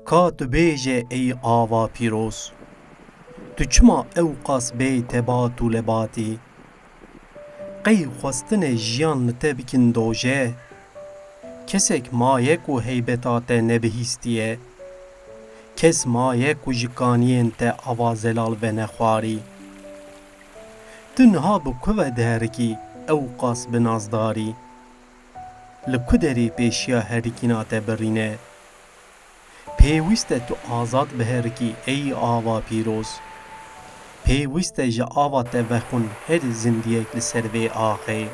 کا tu bêje ey ava pîroz, tu çima ewqas bê tebat û lebatî, qey xwestinê jiyan li te bikin doje, kesek maye ku heybeta te nebihîstiye, kes maye ku ji kaniyên te ava zelal ve nexwarî. Tu niha bi ku ve diherikî ewqas bi nazdarî, li ku derê pêşiya herikîna te birîne. Pêwîst e tu azad biherikî ey ava pîroz, pêwîst e ji ava te vexwin her zindiyek li ser vê axê.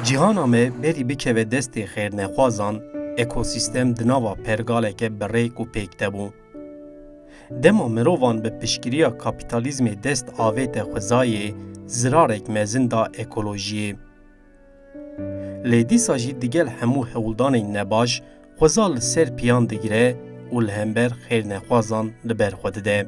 Cîhana me berî bikeve destê xêrnexwazan, ekosîstem di nava pergaleke birêk û pêktebû. Dema mirovan bi piştgiriya kapîtalîzmê dest avête xwezayê, zirarek mezin da ekolojiyê. Lê dîsa jî digel hemû hewldanên nebaş, xweza li ser piyan digire û li hember xêrnexwazan li ber xwe dide.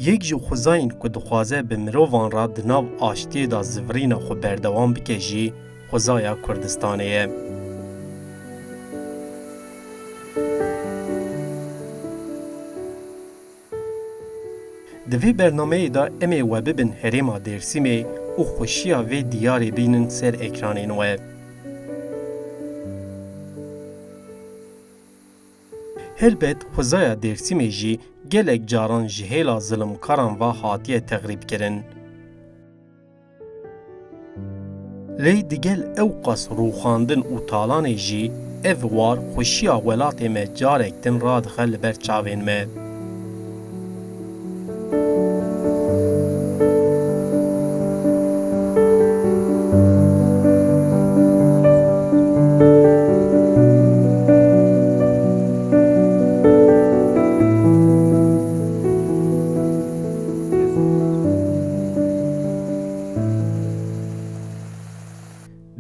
Yek ji xwezayên ku dixwaze bi mirovan ra di nav aştiyê da zivirîna xwe berdewam bike jî xwezaya Kurdistanê ye. Di vê bernameyê da em ê we bibin herêma Dêrsimê û xweşiya vê diyarê bînin ser ekranên we. Helbet xwezaya Dêrsimê jî gelek caran ji hêla zilimkaran ve hatiye teqrîbkirin. Lê digel ewqas rûxandin û talanê jî ev war xweşiya welatê me carek din radixe li ber çavên me.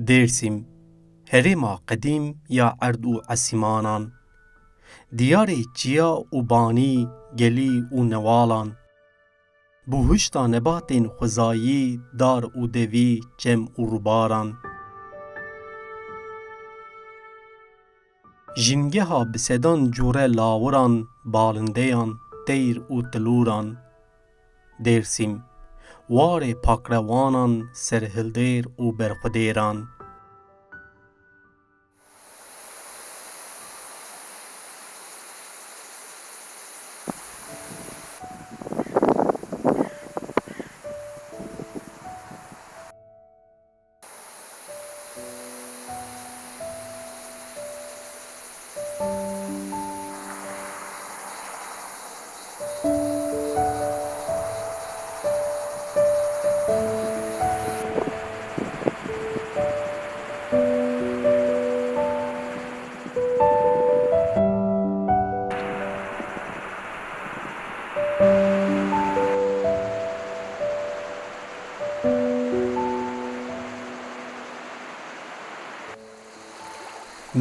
Dêrsim, herêma qedîm ya erd û esîmanan, diyarê çiya û banî, gelî û newalan, bûhişta nebatên xwezayî, dar û devî, cem û rûbaran. Jîngeha bi sedan cûre lawiran, balindeyan, teyr û tilûran. Dêrsim, warê pakrewanan, serhildêr û berxwedêran.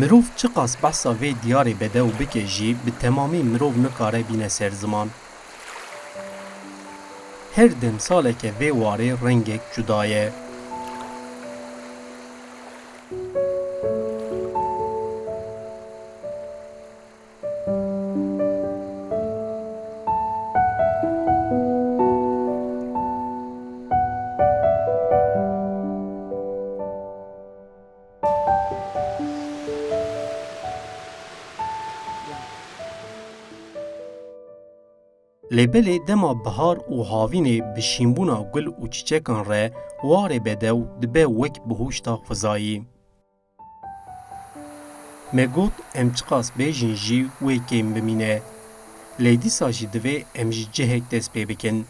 مرۆڤ çi qas behsa vê diyarê bedew bike jî bi temamî mirov nikare bîne ser ziman. Her demsaleke vê warê rengek cuda ye. Lêbelê dema bihar û havînê bi şînbûna gul û çîçekan re warê bedew dibe wek bihuşta xwezayî. Me got em çi qas bêjin jî wê kêm bimîne. Lê dîsa jî divê em ji cihek dest pê bikin.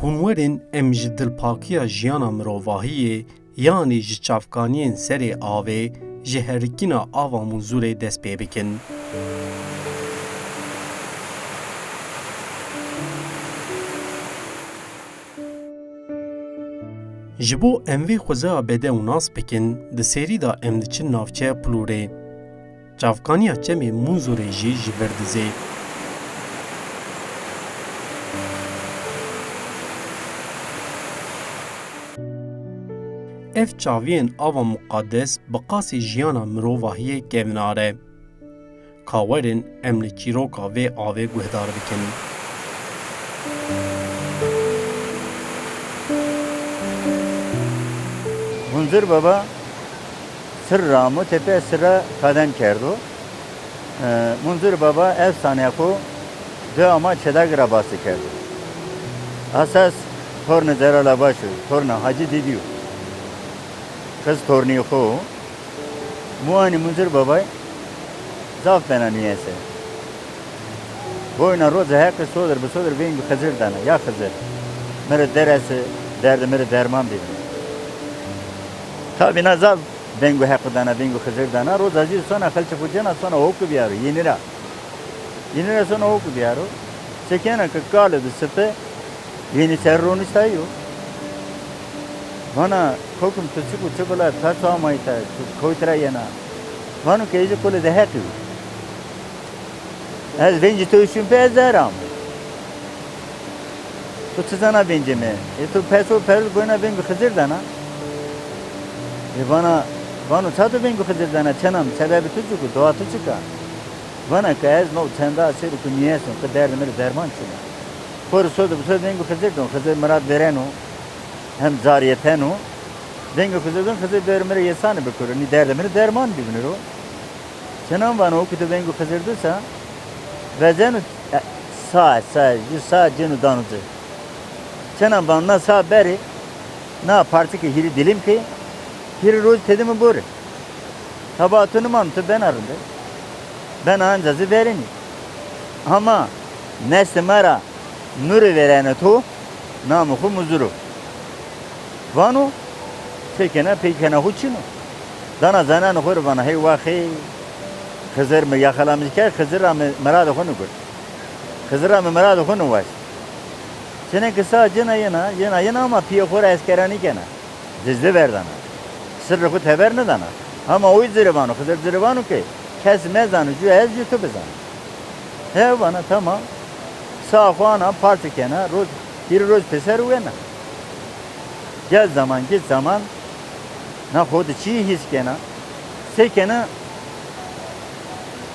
Hûn werin em ji dilpakiya jiyana mirovahiyê yanî ji çavkaniyên serê avê ji herikîna ava mûzûrê dest pê bikin. Ji bo em vê xwezeya bedew nas bikin, di serî da em diçin navçeya Plûrê. Çavkaniya çemê mûzûrê jî ji vir dizê. Ev çaviyên ava muqaddes bi qasî jiyana mirovahiyê kevnare. Ka werin em li çîroka vê avê guhdar bikin. Munzir Baba sırra mı tepe sıra kadem kerdu. Munzir Baba efsane ku devama çedak rabası kerdu. Asas torna zerala başı, torna hacı didiyor. Kız torni ku muani Munzir Baba zaf bena niyese. Boyuna roza hakkı sodur bu sodur beyin bir Hızır dana ya Hızır. Mere deresi derdi mere derman bilir. Tabi nazal bengu hakkı dana bengu Hızır dana roz aziz sonra halçı fucana sonra oku biyarı yenira. Yenira sonra oku biyarı. Sekena ki kalı bir sıfı yeni serronu istayo. Bana kokum tutsiku çıbıla taçu amayta koytra yana. Bana keyci kule de hakkı. Ez benci tövüşüm pe ezeram. Tu çizana bencime. Tu peso peril boyuna bengu Hızır dana. Bana çatı bengu Hızır dana çenam sebebi tuçuku doğa tuçuka. Bana ki ez no çenda aşırı ku niyesun ki derdi meri derman çuna. Koru sodu bu sodu bengu Hızır don. Hızır mırad verenu. Hem zariyetenu. Bengu Hızır don. Hızır derdi meri yesanı bikuru. Ni derdi meri derman bibinir o. Çenam bana o kutu bengu Hızır dursa ve cenu sağ cenu danucu. Çenam bana sağ beri na parti ki hiri dilim ki hiri roz tedimi buri. Tabatını mantı ben arındı. Ben ancazı verini. Ama nesli mara nuru verene tu namuhu muzuru. Vanu tekene peykene huçinu. Dana zanan hur bana hey vahi Hızır mı yakalamız ki Hızır'a mı meradı konu kur. Hızır'a mı meradı konu var. Sene kısa yena ama piye kura eskerani kena. Dizli ver dana. Sırrı kut haber ne dana. Ama o zirvanu Hızır zirvanu ki kes mezanı cüez yutu bezan. He bana tamam. Sağ kuana parti kena bir roz peser uyana. Gel zaman git zaman na kodu çiğ his kena. Se kena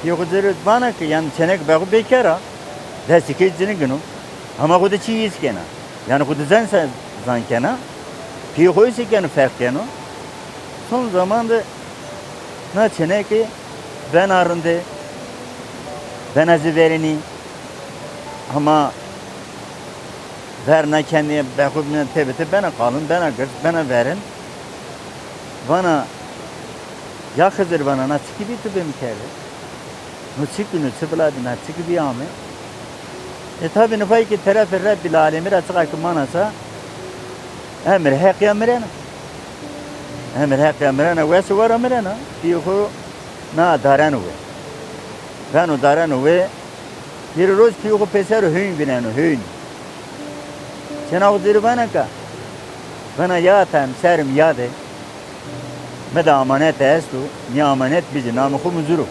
yok zirvet bana ki yani çenek bağı bekara. Desike cini günü. Ama kodu çiğ his kena. Yani kodu zan kena. Piyo koysa kena fark kena. Son zamanda na çeneki ben arındı. Ben azı verini. Ama verna kendine bakıbına tebeti bana kalın, bana gırt, bana verin. Bana ya Hızır bana nasıl gibi tübüm kere. Nusik günü çıbıladı nasıl gibi ame. Tabi nufay ki tarafı Rabbil Alemir açık akım manasa emir hak yamirena. Emir hak yamirena ve suvar yamirena. Piyoku na daran uve. Ben o daran uve bir roz piyoku peser hün binenu hün. Sen o zirvana ka bana yatan serim yade مدى امانت هستو نی امانت بیجی نام خو منظورو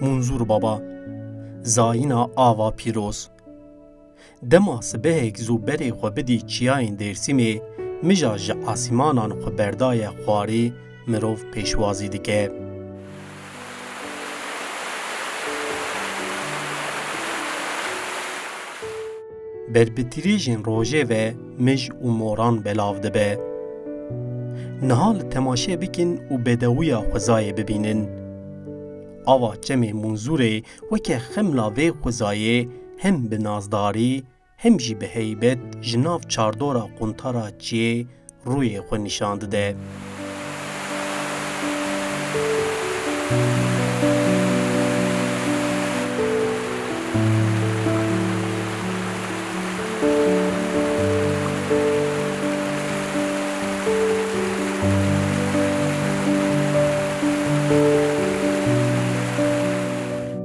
منظور بابا زاینا آوا پیروز دما سبهک زو بری خو بدی چیاین درسیمه مجا ج آسیمانان خو بردای خواری مروف پیشوازی دکه. بربتریجین روژه و مج و موران بلاو دبه. نهال تماشه بکن و بدویا خوزای ببینن. آوا چمی منظوره وکه خملا و خوزایه هم به نازداری هم جی به هیبت جناف چاردورا قنطارا چیه روی خو نشاند ده.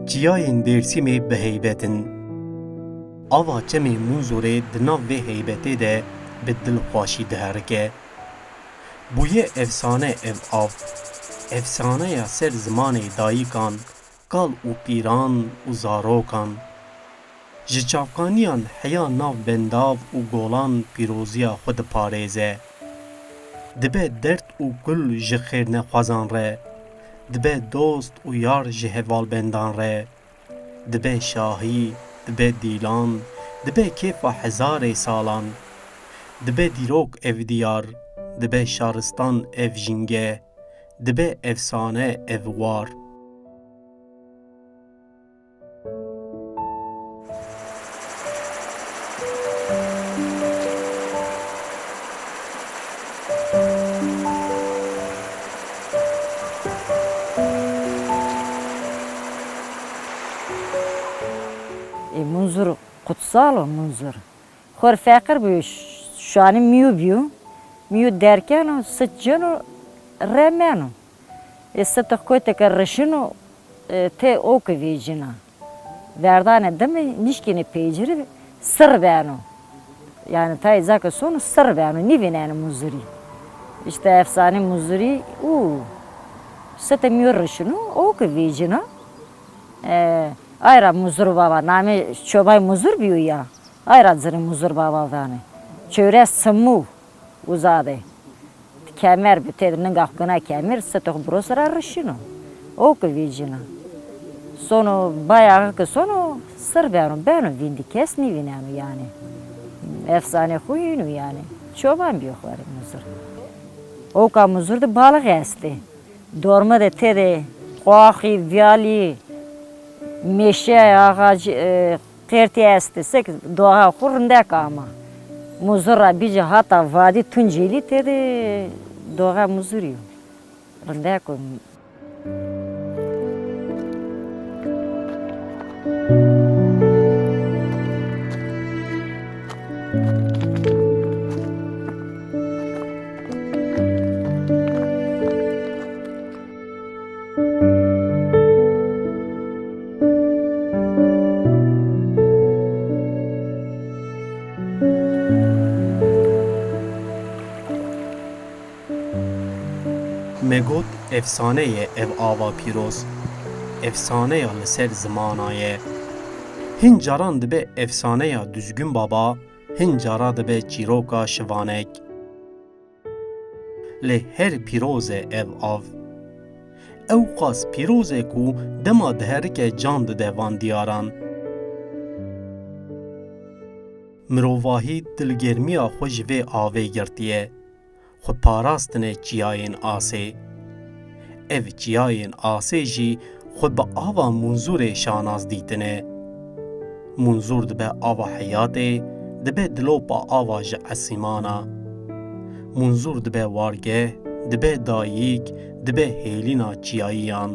جیاین درسیمی به هیبتن. آوا چمی منظوره دناو و هیبته ده به دل خواشی دهرکه. بویه افسانه افسانه یا سر زمان دایکان، کال و پیران و زاروکان. جچافکانیان حیا ناو بنداو و گولان پیروزیا خود پاریزه. دبه درد و گل جخیر نخوازان ره. دبه دوست و یار جهوال بندان ره. دبه شاهی، دبه دیلان، دبه کیف و هزار سالان. دبه دیروک اف دیار، دبه شارستان اف جنگه، دبه افسانه اف وار. منظور kutsal o منظور خور فقر بیو شانی میو درکن و سجن و رمن و است کویت کرشن و ته اوک ویجنا وردان دم نیشکینی پیجری سر بانو yani ta izak sonu sır beyanı ni vinen muzuri işte efsane muzuri u sete miyoruşunu o ki vijina ayra muzur baba nami çobay muzur biyo ya ayra zırı muzur baba vani çöre sımmu uzade kemer bütedinin gahkına kemer sete brosara rışını o ki vijina sonu bayağı ki sonu sır beyanı beyanı vindi kes ni vinen yani efsane huyunu yani. Çoban bir yok var muzur. O ka muzur da balık esti. Dorma da tede, kuahi, viyali, meşe ağacı, kırtı esti. Sek doğa kurunda kama. Muzura bici hatta vadi tunceli tede doğa muzuriyor. Rında koy. مگوت افسانه ev آوا پیروز افسانه یا لسر زمانایه هنجاران دبه افسانه یا düzgün baba هنجارا دبه چیروکا شوانک له هر پیروزه ev آو او قاس پیروزه کو دما دهرک جاند دوان دیاران مروواهی دلگرمیا خوش و آوه گرتیه خو پاراستنه چیاین آسه ev çiyayen ase jî xwe bi ava munzûrê şanaz dîtine. Munzûr dibe ava heyatê, dibe dilopa ava ji esîmana. Munzûr dibe wargeh, dibe dayîk, dibe hêlîna çiyayiyan.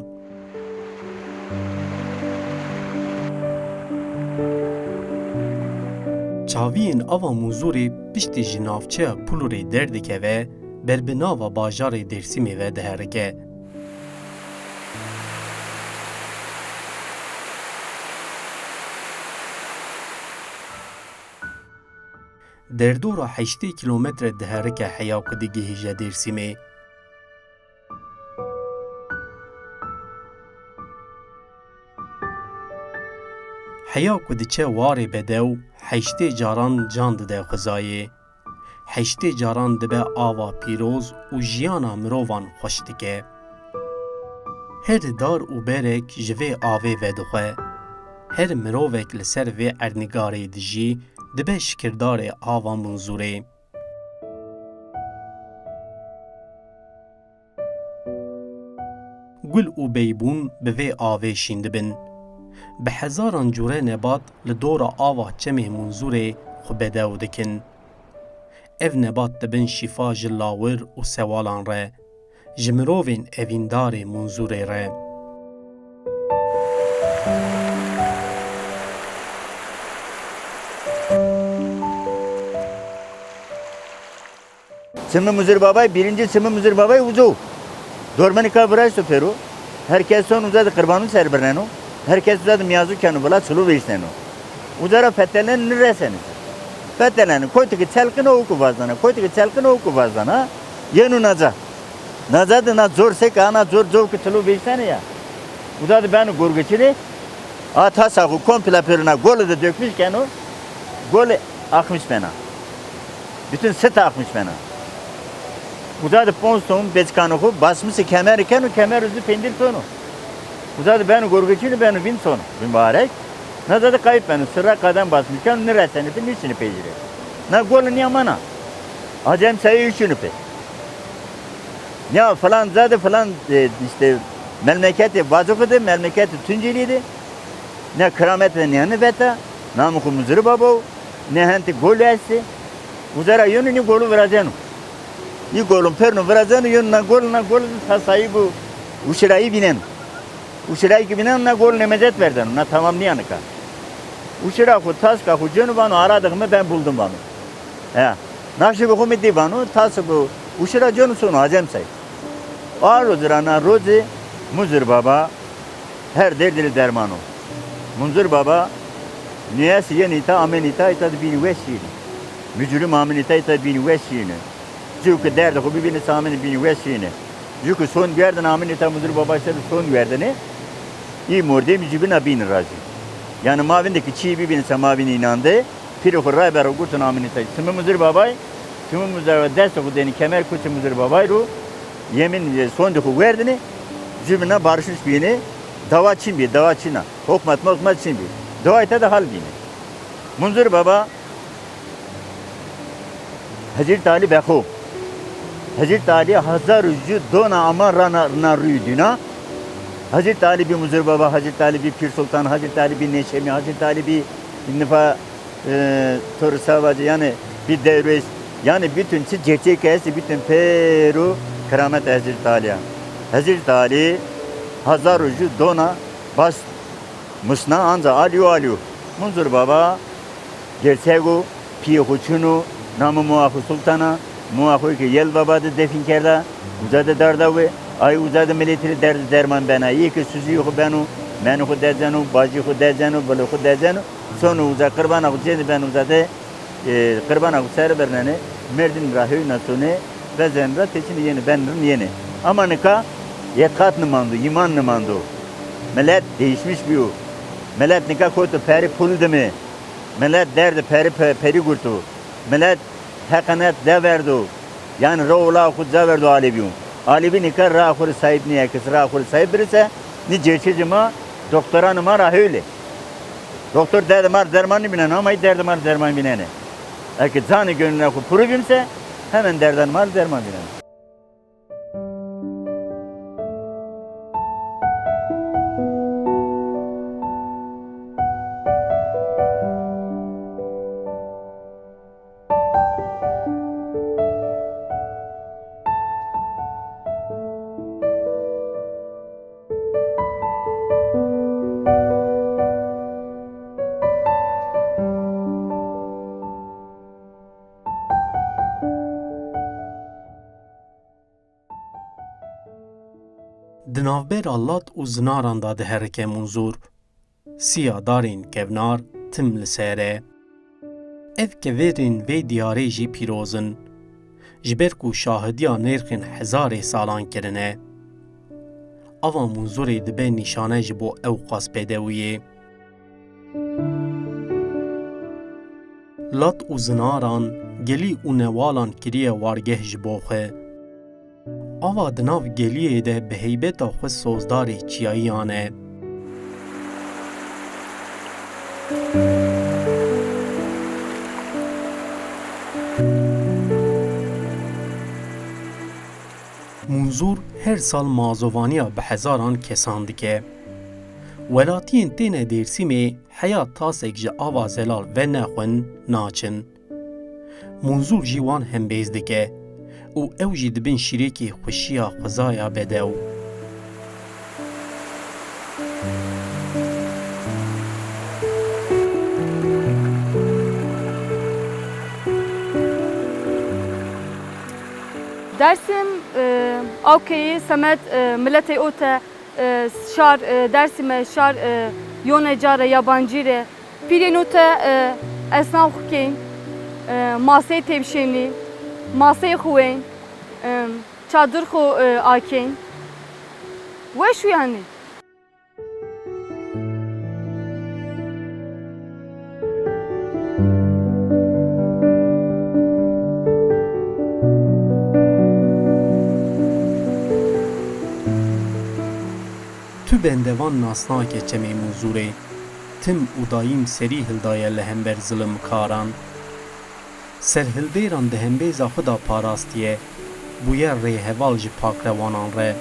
Çaviyên ava mûzûrê piştî ji navçeya Pulurê derdikeve, berbinava bajarê Dêrsimê ve diherike. Derdora 8 kilometre diherike heya ku digihîje Dêrsimê. Heya ku diçe warê bedew, 8 caran can dide xwezayê. 8 caran dibe ava pîroz û jiyana mirovan xweş dike. Her dar û berek ji vê avê vedixwe. Her mirovek li ser vê ernîgarê dijî, dibe şikirdarê ava mûzûrê. Gul û beybûn bi vê avê şîn dibin. Bi hezaran cure nebat li dora ava çemê mûzûrê xwe bedew dikin. Ev nebat dibin şîfa ji lawir û sewalan re, ji mirovên evîndarê mûzûrê re. Sımı Muzır Babay, birinci Sımı Muzır Babay uzu. Dormani kavraj süperu. Herkes son uzadı kırbanı serberleno. Herkes uzadı miyazu kanu bula sulu veşleno. Uzara fethelen nireseniz. Fethelen koytu ki çelkine oku vazlana. Koytu ki çelkine oku vazlana. Yenu naza. Naza da na zor sek ana zor ki sulu veşlene ya. Uzadı beni gurguçili. Ata sahu komple peruna golü de dökmüşken o. Golü akmış bana. Bütün sıt akmış bana. Uzadı ponston bezkanı basmışı kemer iken o kemer üzü pendir sonu. Uzadı beni gurguçili beni bin sonu. Mübarek. Nazadı kayıp beni sıra kadem basmışken neresini pe niçini pecire. Na golü niye mana. Acem sayı üçünü pe. Ya falan zadı falan işte memleketi vazıfıdı, memleketi Tunceli'ydi. Ne kıramet ve ne veta, namıku Muzır Baba, ne henti gol etsi. Uzara yönünü golü vereceğim. İyi golün pernu vereceğim, yönüne gol sahibi uşirayı binen. Uşirayı ki binen na gol nemezet verden, na tamamlayanı ka. Uşira ku tas ka ku cönü bana aradığımı ben buldum bana. Ya, nakşi bu kumiti bana, tas bu uşira cönü sonu acem say. Ağır uzirana rozi Muzır Baba, her derdili dermanı. Muzır Baba, niyesi yenita amenita ita bini vesini. Mücülüm amenita ita bini vesini. Çünkü derdi ku birbirine samini bini vesini. Çünkü son yerden amenita Muzır Baba işte son yerdeni. İyi morde mücülüne bini razı. Yani mavindeki çiğ birbirine mavini inandı. Piri ku ray bera gurtun amenita. Sımı Muzır Babay, Sımı Muzır Baba derse ku deni kemer kutu Muzır Babayru. Yemin son ku verdini. Cümle barışmış bini. Dava Çinbi, dava Çin'a. Hokmat Çinbi. Dua ite de hal bini. Muzır Baba Hazreti Ali Bekho. Hazreti Ali hazar yüzü dona ama rana rüydüna. Hazreti Ali bir Muzır Baba, Hazreti Ali bir Pir Sultan, Hazreti Ali bir Neşemi, Hazreti Ali bir Nifa Toru Savacı yani bir devres. Yani bütün gerçek hepsi bütün Peru keramet Hazreti Ali'ye. Hazreti Ali hazar yüzü dona bas Musna anza aliyu. Muzır Baba gerçeğu piye huçunu namı muafu sultana muafu ki yel baba da defin kerda uzadı darda ve ay uzadı milletleri derman bana iyi ki süzü yok benu menu hu dezenu bacı hu dezenu bolu hu dezenu sonu uza kurbana hu cedi ben uzadı kurbana hu ser bernene merdin rahü nasune ve zenra teçini yeni benrin yeni ama nika yekat nımandu iman nımandu millet değişmiş bir millet nikah koydu peri pul demi. Millet derdi peri gurtu. Millet hakanet de verdi. Yani roğla kudza verdi alibiyum. Alibi nikah rahur sahip niye kız rahur sahip birisi ni cerçecima doktora numara öyle. Doktor derdi mar dermanı binen ama derdi derman binene. Eğer zanı gönlüne ku puru bimse hemen derdan mar derman binen. navbera lat û zinaran da diherike Munzûr. Siya darên kevnar tim li ser e. Ev keverên vê diyarê jî pîroz in. Ji ber ku şahidiya nêrxên hezarê salan kirine. Ava Munzûrê dibe nîşane ji bo Ewqas Pêdewiyê. Lat û zinaran gelî û newalan kiriye wargeh ji bo xwe. Ava di nav geliyê de bi heybeta xwe sozdarê çiyayiyan e. Munzûr her sal mazovaniya bi hezaran kesan dike. Welatiyên têne Dêrsimê heya tasek ji ava zelal ve nexwin naçin. Munzûr jî wan hembêz dike û ew jî dibin şîrekê xweşiya xwezaya bedew. Dersim Awkeyê Semed milletê o te şar Dersîme şar yone cara yabancî re pîrên o te esnav xwekên maseyê tevşênî maseyê xwên çadir xwe akên we şû yani. Tu bendevan nasnake çemê Munzûrê. Tim û dayîm serî hildaye li hember zilim karan. Serhildêran di hembêza xwe da parastiye. Bûye rêheval ji pakrevanan re.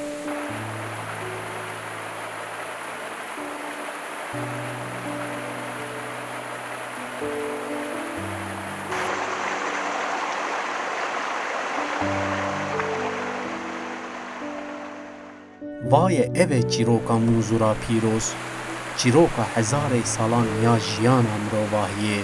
Vaye ev e çîroka Munzûra pîroz, çîroka hezarê salan ya jiyana mirovahiyê.